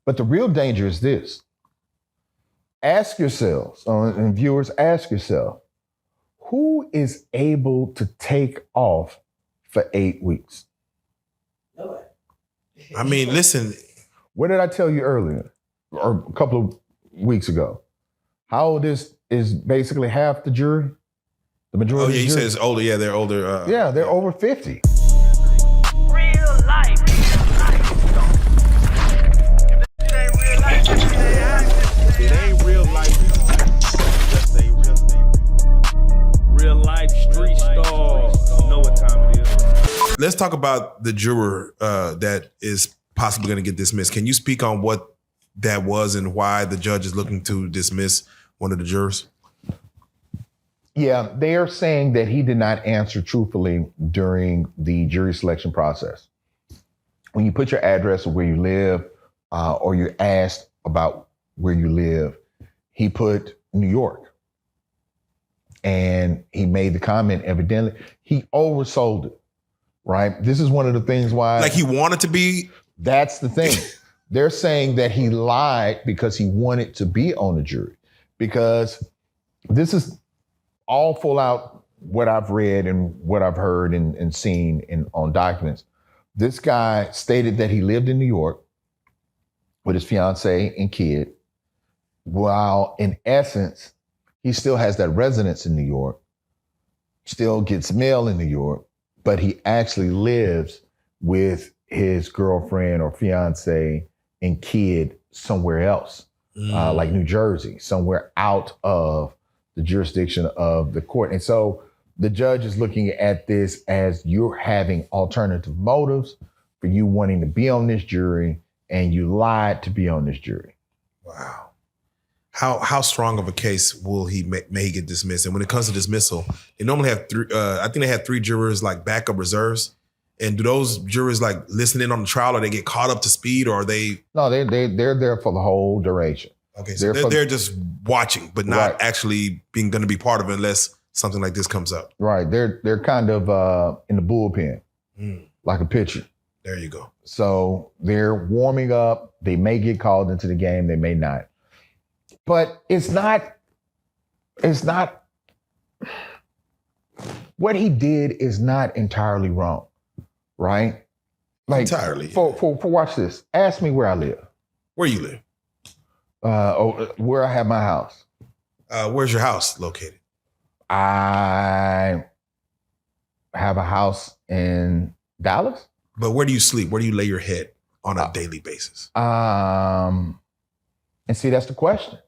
But the real danger is this. Ask yourselves, and viewers, ask yourself, who is able to take off for 8 weeks? I mean, listen. What did I tell you earlier, or a couple of weeks ago? How old is basically half the jury? The majority. Oh yeah, of the you jury? said it's older. Yeah, they're older. Yeah, they're over 50. Real life. It ain't real life. Just ain't Real life street stars. Know what time it is. Let's talk about the juror that is possibly going to get dismissed. Can you speak on what that was and why the judge is looking to dismiss one of the jurors? Yeah, they are saying that he did not answer truthfully during the jury selection process. When you put your address of where you live, or you're asked about where you live, he put New York. And he made the comment, evidently, he oversold it, right? This is one of the things why... Like he wanted to be... That's the thing. They're saying that he lied because he wanted to be on the jury. Because this is all full out what I've read and what I've heard and seen on documents. This guy stated that he lived in New York with his fiance and kid, while in essence, he still has that residence in New York, still gets mail in New York, but he actually lives with his girlfriend or fiance and kid somewhere else, like New Jersey, somewhere out of the jurisdiction of the court. And so the judge is looking at this as you're having alternative motives for you wanting to be on this jury, and you lied to be on this jury. Wow. How strong of a case will may he get dismissed? And when it comes to dismissal, they normally have three. I think they had 3 jurors like backup reserves. And do those jurors like listen in on the trial, or they get caught up to speed, or are they? No, they're there for the whole duration. Okay, so they're just watching, but not actually going to be part of it unless something like this comes up. Right. They're kind of in the bullpen, like a pitcher. There you go. So they're warming up. They may get called into the game. They may not. But it's not, what he did is not entirely wrong, right? Like entirely. For watch this. Ask me where I live. Where you live? Where I have my house. Where's your house located? I have a house in Dallas. But where do you sleep? Where do you lay your head on a daily basis? And see, that's the question.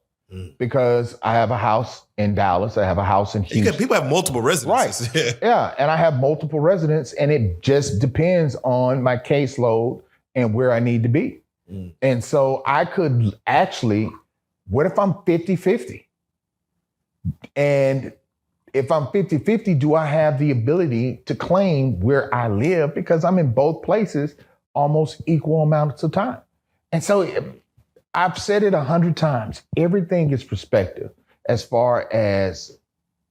Because I have a house in Dallas. I have a house in Houston. People have multiple residences. Right. Yeah. And I have multiple residents, and it just depends on my caseload and where I need to be. And so I could actually, what if I'm 50-50? And if I'm 50-50, do I have the ability to claim where I live? Because I'm in both places almost equal amounts of time. And so I've said it 100 times. Everything is perspective as far as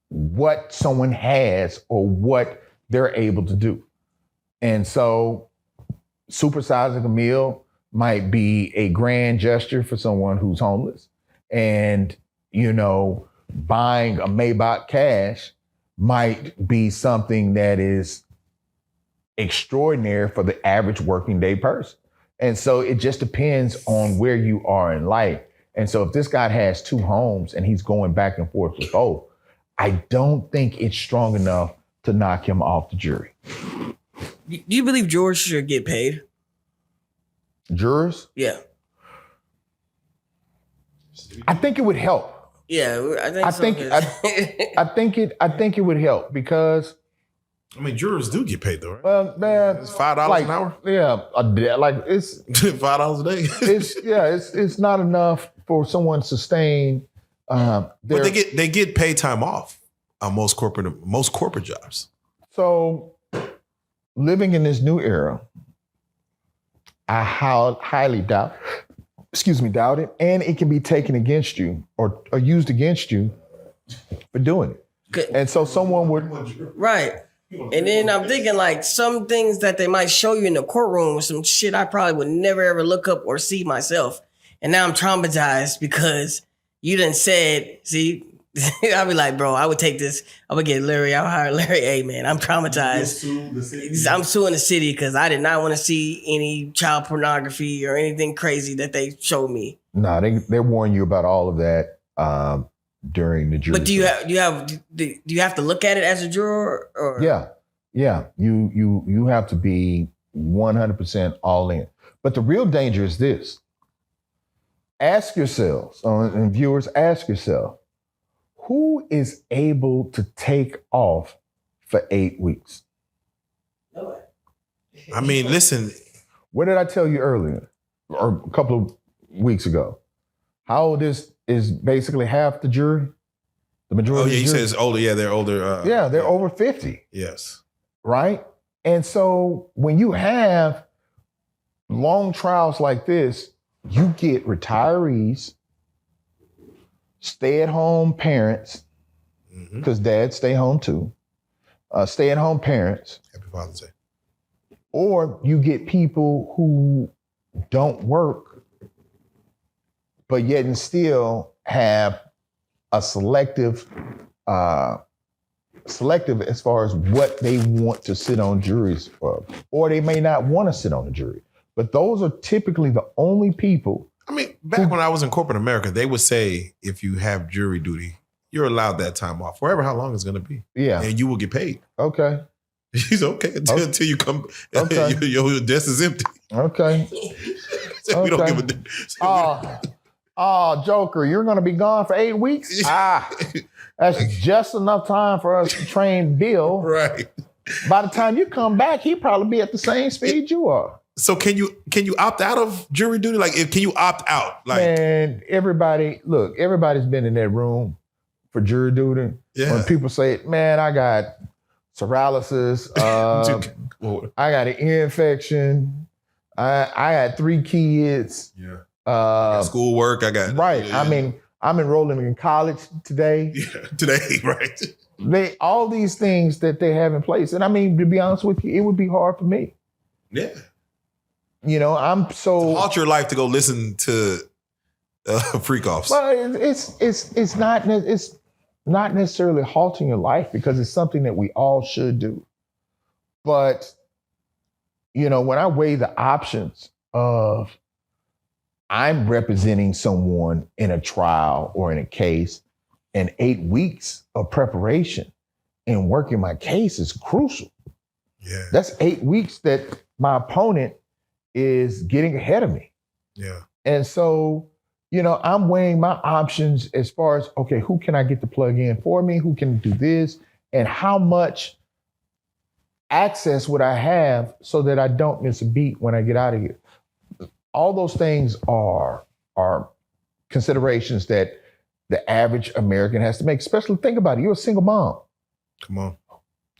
what someone has or what they're able to do. And so supersizing a meal might be a grand gesture for someone who's homeless. And, buying a Maybach cash might be something that is extraordinary for the average working day person. And so it just depends on where you are in life. And so if this guy has 2 homes and he's going back and forth with both, I don't think it's strong enough to knock him off the jury. Do you believe jurors should get paid? Jurors? Yeah. I think it would help. Yeah, I think I think it would help because I mean, jurors do get paid though, right? Well, man, it's $5 an hour. Yeah, like it's $5 a day. It's not enough for someone to sustain. But they get paid time off on most corporate jobs. So, living in this new era, I highly doubt it, and it can be taken against you or used against you for doing it. And so someone would right. And then I'm thinking like some things that they might show you in the courtroom, some shit I probably would never ever look up or see myself. and now I'm traumatized because you done said, see, I'll be like, bro, I would take this. I would get Larry. I'll hire Larry. Hey, man, I'm traumatized. I'm suing the city because I did not want to see any child pornography or anything crazy that they showed me. No, they warn you about all of that during the jury. But do you have to look at it as a juror? Or? Yeah. You have to be 100% all in. But the real danger is this. Ask yourselves, and viewers, ask yourself, who is able to take off for 8 weeks? I mean, listen. What did I tell you earlier, or a couple of weeks ago? How old is basically half the jury? The majority. Oh yeah, of the you jury? said it's older. Yeah, they're older. They're over 50. Yes. Right? And so when you have long trials like this, you get retirees, stay-at-home parents, because dads stay home too, stay-at-home parents. Happy Father's Day. Or you get people who don't work, but yet and still have a selective as far as what they want to sit on juries for, or they may not want to sit on a jury. But those are typically the only people. I mean, back when I was in corporate America, they would say if you have jury duty, you're allowed that time off, wherever how long it's going to be. Yeah. And you will get paid. Okay. He's okay until you come. Okay. Your desk is empty. Okay. So we don't give a. Joker, you're going to be gone for 8 weeks? That's just enough time for us to train Bill. Right. By the time you come back, he'll probably be at the same speed you are. So can you opt out of jury duty? Like, can you opt out? Like, man, everybody's been in that room for jury duty. Yeah. When people say, man, I got paralysis, I got an ear infection, I had 3 kids. Yeah. Schoolwork, I got. Right. Yeah. I mean, I'm enrolling in college today. Yeah, today, right. All these things that they have in place. And I mean, to be honest with you, it would be hard for me. Yeah. You know, I'm so halt your life to go listen to freak offs. Well, it's not necessarily halting your life because it's something that we all should do. But you know, when I weigh the options of I'm representing someone in a trial or in a case, and 8 weeks of preparation and working my case is crucial. Yeah. That's 8 weeks that my opponent is getting ahead of me. Yeah. And so, you know, I'm weighing my options as far as, okay, who can I get to plug in for me? Who can do this? And how much access would I have so that I don't miss a beat when I get out of here? All those things are considerations that the average American has to make, especially think about it. You're a single mom. Come on.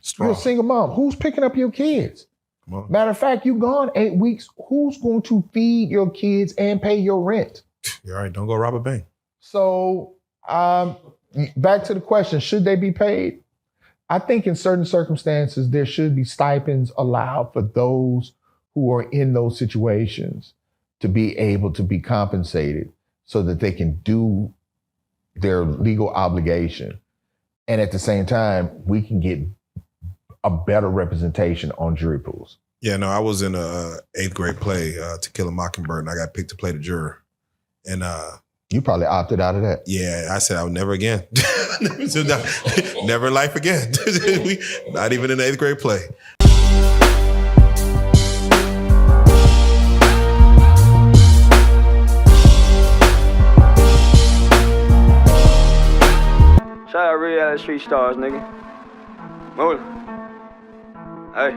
Strong. You're a single mom. Who's picking up your kids? Come on. Matter of fact, you gone 8 weeks. Who's going to feed your kids and pay your rent? You're all right. Don't go rob a bank. So back to the question, should they be paid? I think in certain circumstances, there should be stipends allowed for those who are in those situations to be able to be compensated so that they can do their legal obligation. And at the same time, we can get a better representation on jury pools. Yeah, no, I was in a 8th grade play, To Kill a Mockingbird, and I got picked to play the juror. And you probably opted out of that. Yeah, I said I would never again. Never in life again. Not even in an 8th grade play. Shout out RealLyfe Street Starz, nigga. Move it. Hey.